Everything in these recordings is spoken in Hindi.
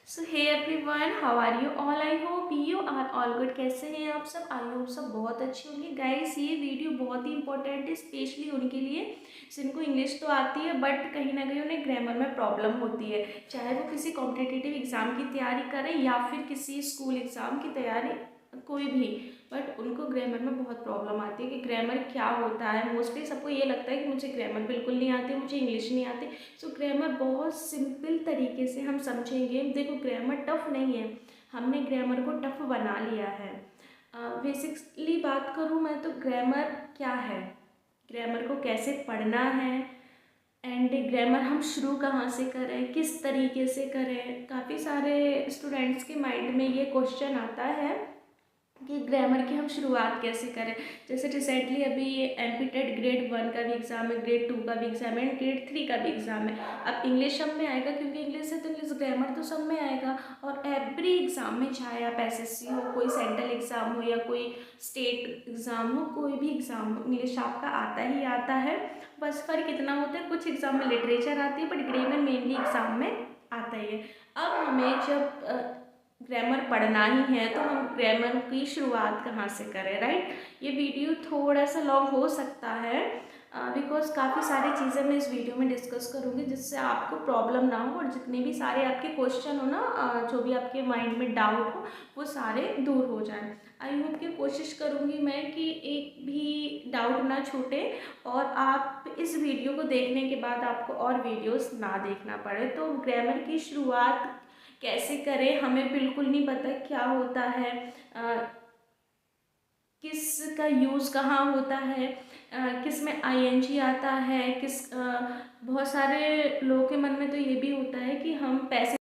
So hey everyone, how are you all? I hope you are all good. कैसे हैं आप सब? आई होप सब बहुत अच्छे होंगे। गाइस, ये वीडियो बहुत ही इंपॉर्टेंट है, स्पेशली उनके लिए जिनको इंग्लिश तो आती है बट कहीं ना कहीं उन्हें ग्रामर में प्रॉब्लम होती है। चाहे वो किसी कॉम्पिटिटिव एग्ज़ाम की तैयारी करें या फिर किसी स्कूल एग्ज़ाम की तैयारी, कोई भी, बट उनको ग्रामर में बहुत प्रॉब्लम आती है कि ग्रामर क्या होता है। मोस्टली सबको ये लगता है कि मुझे ग्रामर बिल्कुल नहीं आती, मुझे इंग्लिश नहीं आती। सो ग्रामर बहुत सिंपल तरीके से हम समझेंगे। देखो, ग्रामर टफ नहीं है, हमने ग्रामर को टफ बना लिया है। बेसिकली बात करूँ मैं तो ग्रामर क्या है, ग्रामर को कैसे पढ़ना है, एंड ग्रामर हम शुरू कहाँ से करें, किस तरीके से करें। काफ़ी सारे स्टूडेंट्स के माइंड में ये क्वेश्चन आता है कि ग्रामर की हम शुरुआत कैसे करें। जैसे रिसेंटली अभी एमपीटेड ग्रेड 1 का भी एग्ज़ाम है, ग्रेड 2 का भी एग्ज़ाम है एंड ग्रेड 3 का भी एग्ज़ाम है। अब इंग्लिश सब में आएगा क्योंकि इंग्लिश है तो इंग्लिश ग्रामर तो सब में आएगा। और एवरी एग्ज़ाम में, चाहे आप एसएससी हो, कोई सेंट्रल एग्ज़ाम हो या कोई स्टेट एग्ज़ाम हो, कोई भी एग्ज़ाम हो, इंग्लिश आपका आता ही आता है। बस फ़र्क इतना होता है, कुछ एग्ज़ाम में लिटरेचर आती है बट ग्रामर मेनली एग्ज़ाम में आता ही है। अब हमें जब ग्रामर पढ़ना ही है तो हम ग्रामर की शुरुआत कहाँ से करें, राइट। ये वीडियो थोड़ा सा लॉन्ग हो सकता है बिकॉज काफ़ी सारी चीज़ें मैं इस वीडियो में डिस्कस करूँगी जिससे आपको प्रॉब्लम ना हो और जितने भी सारे आपके क्वेश्चन हो ना, जो भी आपके माइंड में डाउट हो, वो सारे दूर हो जाएं। आई होप कि कोशिश करूँगी मैं कि एक भी डाउट ना छूटे और आप इस वीडियो को देखने के बाद आपको और वीडियोस ना देखना पड़े। तो ग्रामर की शुरुआत कैसे करें, हमें बिल्कुल नहीं पता क्या होता है, किस का यूज़ कहाँ होता है, किस में आईएनजी आता है, बहुत सारे लोगों के मन में तो ये भी होता है कि हम पैसे।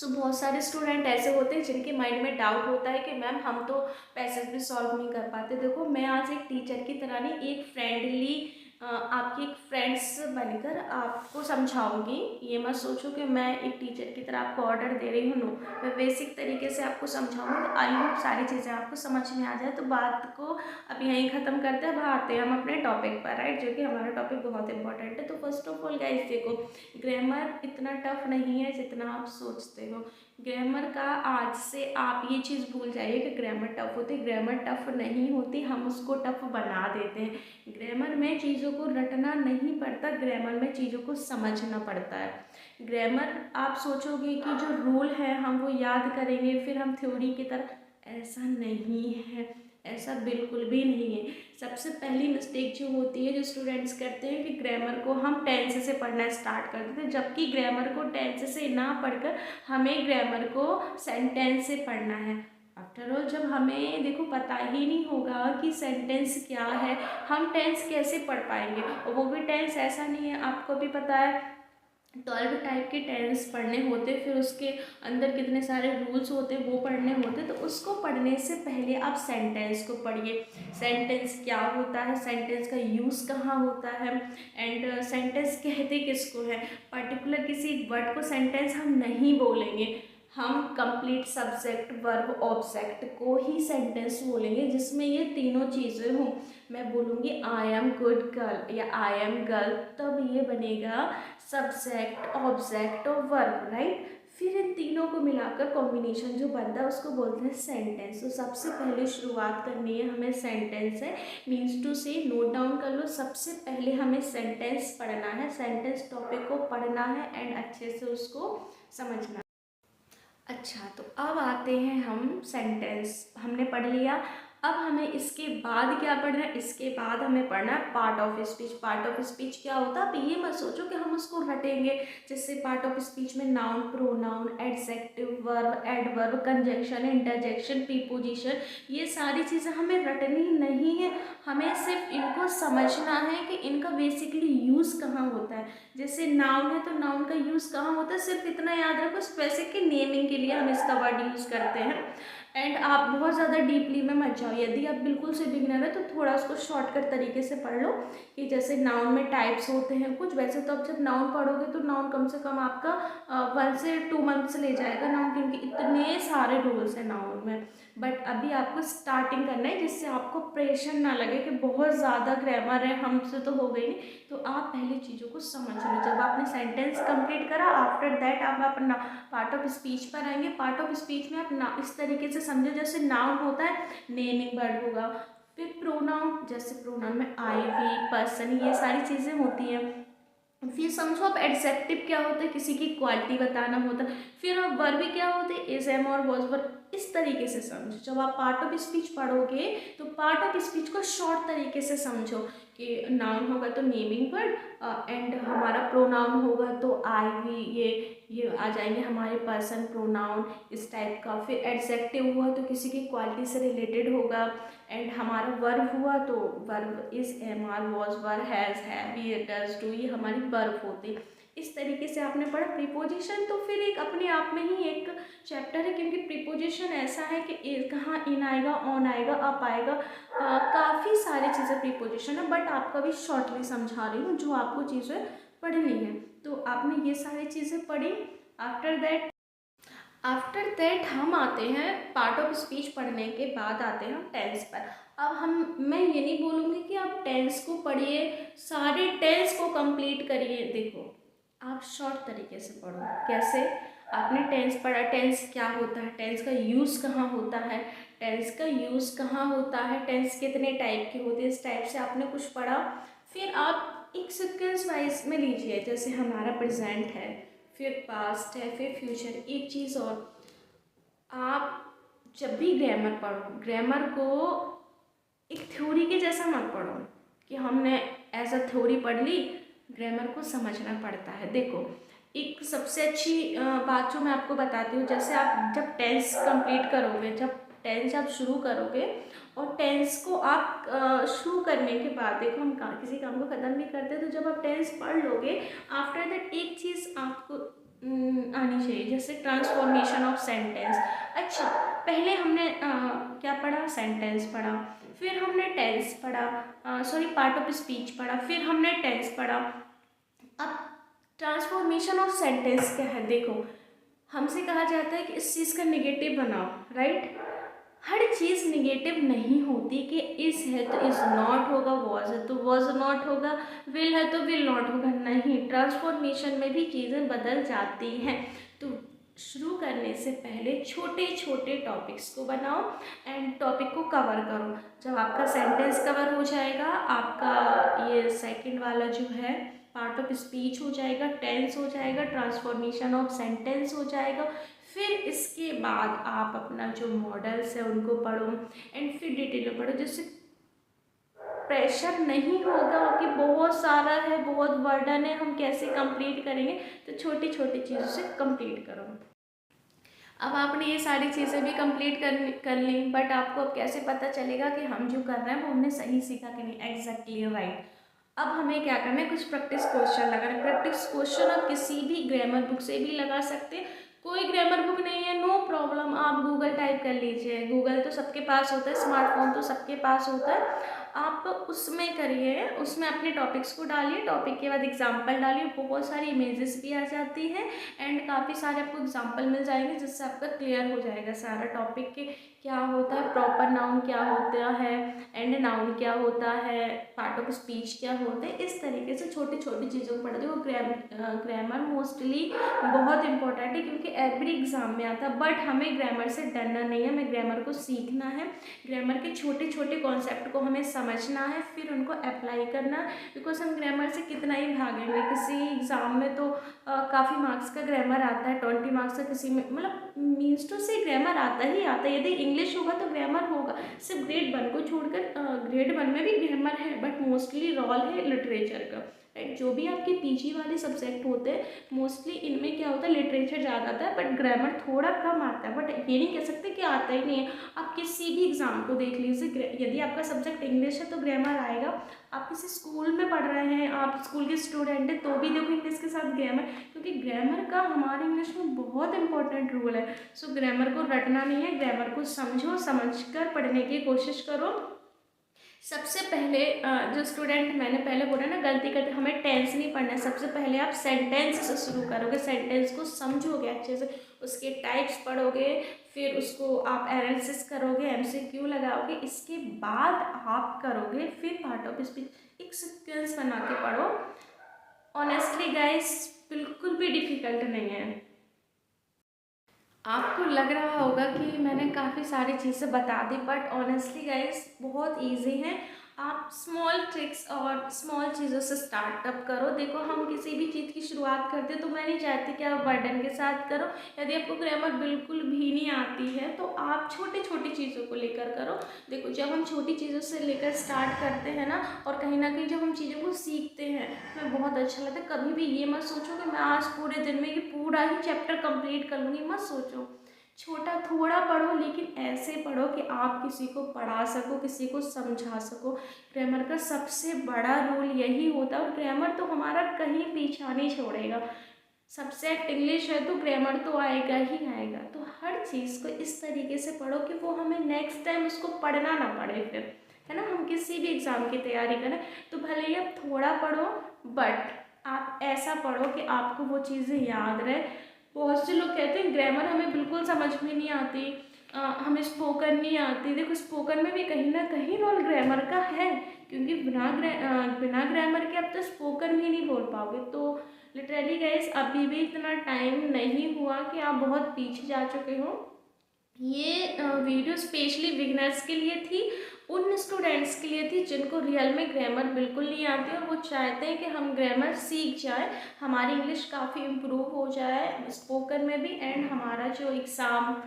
बहुत सारे स्टूडेंट ऐसे होते हैं जिनके माइंड में डाउट होता है कि मैम हम तो पैसेज भी सॉल्व नहीं कर पाते। देखो, मैं आज एक टीचर की तरह नहीं, एक फ्रेंडली, आपकी एक फ्रेंड्स बनकर आपको समझाऊंगी। ये मत सोचो कि मैं एक टीचर की तरह आपको ऑर्डर दे रही हूँ। नो, मैं बेसिक तरीके से आपको समझाऊंगी। तो आई होप सारी चीज़ें आपको समझ में आ जाए। तो बात को अब यहीं ख़त्म करते हैं, अब आते हैं हम अपने टॉपिक पर, राइट, जो कि हमारा टॉपिक बहुत इंपॉर्टेंट है। तो फर्स्ट ऑफ ऑल गाइस, देखो, ग्रामर इतना टफ नहीं है जितना आप सोचते हो। ग्रामर का आज से आप ये चीज़ भूल जाइए कि ग्रामर टफ होती है। ग्रामर टफ नहीं होती, हम उसको टफ बना देते हैं। ग्रामर में चीज़ों को रटना नहीं पड़ता, ग्रामर में चीज़ों को समझना पड़ता है। ग्रामर, आप सोचोगे कि जो रूल है हम वो याद करेंगे फिर हम थ्योरी की तरह, ऐसा नहीं है, ऐसा बिल्कुल भी नहीं है। सबसे पहली मिस्टेक जो होती है, जो स्टूडेंट्स करते हैं कि ग्रामर को हम टेंस से पढ़ना स्टार्ट कर देते हैं, जबकि ग्रामर को टेंस से ना पढ़कर हमें ग्रामर को सेंटेंस से पढ़ना है। आफ्टर ऑल, जब हमें देखो पता ही नहीं होगा कि सेंटेंस क्या है, हम टेंस कैसे पढ़ पाएंगे। और वो भी टेंस ऐसा नहीं है, आपको भी पता है 12 टाइप के टेंस पढ़ने होते, फिर उसके अंदर कितने सारे रूल्स होते वो पढ़ने होते। तो उसको पढ़ने से पहले आप सेंटेंस को पढ़िए। सेंटेंस क्या होता है, सेंटेंस का यूज़ कहाँ होता है, एंड सेंटेंस कहते किसको है। पर्टिकुलर किसी वर्ड को सेंटेंस हम नहीं बोलेंगे, हम कंप्लीट सब्जेक्ट वर्ब ऑब्जेक्ट को ही सेंटेंस बोलेंगे जिसमें ये तीनों चीज़ें हों। मैं बोलूँगी आई एम गुड गर्ल या आई एम गर्ल, तब ये बनेगा सब्जेक्ट ऑब्जेक्ट और वर्ब, राइट। फिर इन तीनों को मिलाकर कॉम्बिनेशन जो बनता है उसको बोलते हैं सेंटेंस। तो सबसे पहले शुरुआत करनी है हमें सेंटेंस है, मीन्स टू से, नोट डाउन कर लो। सबसे पहले हमें सेंटेंस पढ़ना है, सेंटेंस टॉपिक को पढ़ना है एंड अच्छे से उसको समझना। अच्छा, तो अब आते हैं हम सेंटेंस, हमने पढ़ लिया। अब हमें इसके बाद क्या पढ़ना है, इसके बाद हमें पढ़ना है part of speech. Part of speech क्या होता है, अब ये मत सोचो कि हम उसको रटेंगे। जैसे पार्ट ऑफ स्पीच में noun, pronoun, adjective, verb, adverb, conjunction, interjection, preposition, ये सारी चीज़ें हमें रटनी नहीं है, हमें सिर्फ इनको समझना है कि इनका बेसिकली यूज़ कहाँ होता है। जैसे नाउन है तो नाउन का यूज़ कहाँ होता है, सिर्फ इतना याद रखो, स्पेसिफिक के नेमिंग के लिए हम इसका वर्ड यूज़ करते हैं। एंड आप बहुत ज़्यादा डीपली में मत जाओ। यदि आप बिल्कुल से बिगिनर है तो थोड़ा उसको शॉर्टकट तरीके से पढ़ लो कि जैसे नाउन में टाइप्स होते हैं कुछ, वैसे तो आप जब नाउन पढ़ोगे तो नाउन कम से कम आपका 1 से 2 मंथ्स ले जाएगा नाउन, क्योंकि इतने सारे रूल्स हैं नाउन में। बट अभी आपको स्टार्टिंग करना है जिससे आपको प्रेशर ना लगे कि बहुत ज़्यादा ग्रामर है, हमसे तो हो गई नहीं। तो आप पहले चीज़ों को समझ लो। जब आपने सेंटेंस कंप्लीट करा, आफ्टर दैट आप अपना पार्ट ऑफ स्पीच पर आएंगे। पार्ट ऑफ स्पीच में आप ना इस तरीके से समझो, जैसे नाउन होता है नेमिंग वर्ड होगा, फिर प्रोनाउन, जैसे प्रोनाउन में आई वी पर्सन ये सारी चीज़ें होती हैं। फिर समझो आप एडजेक्टिव क्या होता है, किसी की क्वालिटी बताना होता है। फिर आप वर्ब क्या होते हैं, इज एम और वॉज वर्ब। इस तरीके से समझो। जब आप पार्ट ऑफ स्पीच पढ़ोगे तो पार्ट ऑफ स्पीच को शॉर्ट तरीके से समझो कि नाउन होगा तो नेमिंग वर्ड एंड हमारा प्रोनाउन होगा तो आई वी ये आ जाएंगे हमारे पर्सन प्रोनाउन इस टाइप का। फिर एडजेक्टिव हुआ तो किसी की क्वालिटी से रिलेटेड होगा। एंड हमारा वर्ब हुआ तो verb is am are was were has have be does do, ये हमारी वर्ब होती। इस तरीके से आपने पढ़ा। प्रीपोजिशन तो फिर एक अपने आप में ही एक चैप्टर है, क्योंकि प्रीपोजिशन ऐसा है कि कहाँ इन आएगा, ऑन आएगा, अप आएगा, काफ़ी सारी चीज़ें प्रीपोजिशन है। बट आपका भी शॉर्टली समझा रही हूँ जो आपको चीज़ें पढ़नी है। तो आपने ये सारी चीज़ें पढ़ी। आफ्टर दैट हम आते हैं पार्ट ऑफ स्पीच पढ़ने के बाद आते हैं हम टेंस पर। अब मैं ये नहीं बोलूँगी कि आप टेंस को पढ़िए, सारे टेंस को कंप्लीट करिए। देखो आप शॉर्ट तरीके से पढ़ो। कैसे? आपने टेंस पढ़ा, टेंस क्या होता है, टेंस का यूज़ कहाँ होता है, टेंस का यूज़ कहाँ होता है, टेंस कितने टाइप के होते हैं, इस टाइप से आपने कुछ पढ़ा। फिर आप एक सीक्वेंस वाइज में लीजिए, जैसे हमारा प्रेजेंट है, फिर पास्ट है, फिर फ्यूचर। एक चीज़ और, आप जब भी ग्रामर पढ़ो, ग्रामर को एक थ्योरी के जैसा मत पढ़ो कि हमने एज अ थ्योरी पढ़ ली। ग्रामर को समझना पड़ता है। देखो एक सबसे अच्छी बात जो मैं आपको बताती हूँ, जैसे आप जब टेंस कंप्लीट करोगे, जब टेंस आप शुरू करोगे और टेंस को आप शुरू करने के बाद, देखो हम किसी काम को ख़त्म भी करते हैं, तो जब आप टेंस पढ़ लोगे आफ्टर दैट एक चीज़ आपको आनी चाहिए, जैसे ट्रांसफॉर्मेशन ऑफ सेंटेंस। अच्छा, पहले हमने क्या पढ़ा, सेंटेंस पढ़ा, फिर हमने टेंस पढ़ा, सॉरी पार्ट ऑफ स्पीच पढ़ा, फिर हमने टेंस पढ़ा। अब ट्रांसफॉर्मेशन ऑफ सेंटेंस क्या है? देखो हमसे कहा जाता है कि इस चीज़ का निगेटिव बनाओ, राइट? हर चीज़ निगेटिव नहीं होती कि इस है तो इज़ नॉट होगा, वॉज है तो वॉज नॉट होगा, विल है तो विल नॉट होगा। नहीं, ट्रांसफॉर्मेशन में भी चीज़ें बदल जाती हैं। तो शुरू करने से पहले छोटे छोटे टॉपिक्स को बनाओ एंड टॉपिक को कवर करो। जब आपका सेंटेंस कवर हो जाएगा, आपका ये सेकंड वाला जो है पार्ट ऑफ स्पीच हो जाएगा, टेंस हो जाएगा, ट्रांसफॉर्मेशन ऑफ सेंटेंस हो जाएगा। फिर इसके बाद आप अपना जो मॉडल्स है उनको पढ़ो एंड फिर डिटेल में पढ़ो, जिससे प्रेशर नहीं होगा कि बहुत सारा है, बहुत बर्डन है, हम कैसे कंप्लीट करेंगे। तो छोटी छोटी चीज़ों से कंप्लीट करो। अब आपने ये सारी चीज़ें भी कंप्लीट कर ली, बट आपको अब कैसे पता चलेगा कि हम जो कर रहे हैं वो हमने सही सीखा कि नहीं? Exactly right. अब हमें क्या करना है, कुछ प्रैक्टिस क्वेश्चन लगाना। प्रैक्टिस क्वेश्चन आप किसी भी ग्रामर बुक से भी लगा सकते हैं। कोई ग्रामर बुक नहीं है, नो प्रॉब्लम, आप गूगल टाइप कर लीजिए। गूगल तो सबके पास होता है, स्मार्टफोन तो सबके पास होता है। आप उसमें करिए, उसमें अपने टॉपिक्स को डालिए, टॉपिक के बाद एग्जाम्पल डालिए। बहुत सारी इमेजेस भी आ जाती हैं एंड काफ़ी सारे आपको एग्जाम्पल मिल जाएंगे, जिससे आपका क्लियर हो जाएगा सारा टॉपिक के क्या होता है, प्रॉपर नाउन क्या होता है, एंड नाउन क्या होता है, पार्ट ऑफ स्पीच क्या होते हैं। इस तरीके से छोटी छोटी चीज़ों को पढ़ते हो। ग्रामर मोस्टली बहुत इंपॉर्टेंट है क्योंकि एवरी एग्जाम में आता है। बट हमें ग्रामर से डरना नहीं है, हमें ग्रामर को सीखना है। ग्रामर के छोटे छोटे कॉन्सेप्ट को हमें समझना है, फिर उनको अप्लाई करना। बिकॉज हम ग्रामर से कितना ही भागेंगे, किसी एग्ज़ाम में तो काफ़ी मार्क्स का ग्रामर आता है, 20 मार्क्स का, किसी में मतलब मीन्स टू से ग्रामर आता ही आता है। यदि इंग्लिश होगा तो ग्रामर होगा, सिर्फ ग्रेड 1 को छोड़कर। ग्रेड 1 में भी ग्रामर है बट मोस्टली रोल है लिटरेचर का, राइट। जो भी आपके पीजी वाले सब्जेक्ट होते हैं मोस्टली इनमें क्या होता है, लिटरेचर ज़्यादा आता है बट ग्रामर थोड़ा कम आता है। बट ये नहीं कह सकते कि आता ही नहीं है। आप किसी भी एग्ज़ाम को देख लीजिए, यदि आपका सब्जेक्ट इंग्लिश है तो ग्रामर आएगा। आप किसी स्कूल में पढ़ रहे हैं, आप स्कूल के स्टूडेंट हैं, तो भी देखो इंग्लिश के साथ ग्रामर, क्योंकि ग्रामर का हमारे इंग्लिश में बहुत इंपॉर्टेंट रोल है। सो ग्रामर को रटना नहीं है, ग्रामर को समझो, समझकर पढ़ने की कोशिश करो। सबसे पहले जो स्टूडेंट, मैंने पहले बोला ना गलती करते, हमें टेंस नहीं पढ़ना है। सबसे पहले आप सेंटेंस से शुरू करोगे, सेंटेंस को समझोगे अच्छे से, उसके टाइप्स पढ़ोगे, फिर उसको आप एनालिसिस करोगे, एमसीक्यू लगाओगे, इसके बाद आप करोगे फिर पार्ट ऑफ स्पीच। एक सीक्वेंस बना के पढ़ो। ऑनेस्टली गाइस बिल्कुल भी डिफ़िकल्ट नहीं है। आपको लग रहा होगा कि मैंने काफ़ी सारी चीज़ें बता दी, बट ऑनेस्टली गाइस बहुत इजी है। आप स्मॉल ट्रिक्स और स्मॉल चीज़ों से स्टार्टअप करो। देखो हम किसी भी चीज़ की शुरुआत करते हैं तो मैं नहीं चाहती कि आप बर्डन के साथ करो। यदि आपको ग्रामर बिल्कुल भी नहीं आती है तो आप छोटी छोटी चीज़ों को लेकर करो। देखो जब हम छोटी चीज़ों से लेकर स्टार्ट करते हैं ना, और कहीं ना कहीं जब हम चीज़ों को सीखते हैं हमें बहुत अच्छा लगता है। कभी भी ये मत सोचो कि मैं आज पूरे दिन में ये पूरा ही चैप्टर कंप्लीट कर लूँगी, मत सोचो। छोटा थोड़ा पढ़ो, लेकिन ऐसे पढ़ो कि आप किसी को पढ़ा सको, किसी को समझा सको। ग्रामर का सबसे बड़ा रोल यही होता है, और ग्रामर तो हमारा कहीं पीछा नहीं छोड़ेगा। सब्जेक्ट इंग्लिश है तो ग्रामर तो आएगा ही आएगा। तो हर चीज़ को इस तरीके से पढ़ो कि वो हमें नेक्स्ट टाइम उसको पढ़ना ना पड़े फिर, है ना। हम किसी भी एग्ज़ाम की तैयारी करें तो भले ही आप थोड़ा पढ़ो, बट आप ऐसा पढ़ो कि आपको वो चीज़ें याद रहे। बहुत से लोग कहते हैं ग्रामर हमें बिल्कुल समझ में नहीं आती, हमें स्पोकन नहीं आती। देखो स्पोकन में भी कहीं ना कहीं रोल ग्रामर का है, क्योंकि बिना ग्रामर के आप तो स्पोकन भी नहीं बोल पाओगे। तो लिटरली गाइस अभी भी इतना टाइम नहीं हुआ कि आप बहुत पीछे जा चुके हो। ये वीडियो स्पेशली बिगनर्स के लिए थी, उन स्टूडेंट्स के लिए थी जिनको रियल में ग्रामर बिल्कुल नहीं आती और वो चाहते हैं कि हम ग्रामर सीख जाए, हमारी इंग्लिश काफ़ी इम्प्रूव हो जाए स्पोकन में भी, एंड हमारा जो एग्ज़ाम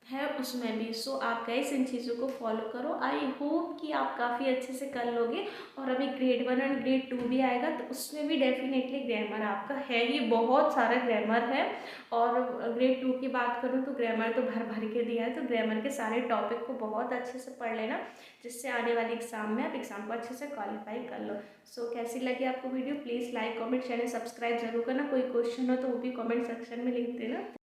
है उसमें भी। सो आप गाइस इन चीज़ों को फॉलो करो। आई होप कि आप काफ़ी अच्छे से कर लोगे। और अभी ग्रेड 1 एंड ग्रेड 2 भी आएगा तो उसमें भी डेफिनेटली ग्रामर आपका है ही, बहुत सारा ग्रामर है। और ग्रेड 2 की बात करूँ तो ग्रामर तो भर भर के दिया है, तो ग्रामर के सारे टॉपिक को बहुत अच्छे से पढ़ लेना, जिससे आने वाले एग्ज़ाम में आप एग्ज़ाम को अच्छे से क्वालिफाई कर लो। सो कैसी लगी आपको video, please like comment channel subscribe जरूर करना। कोई क्वेश्चन हो तो वो भी कमेंट सेक्शन में लिख देना।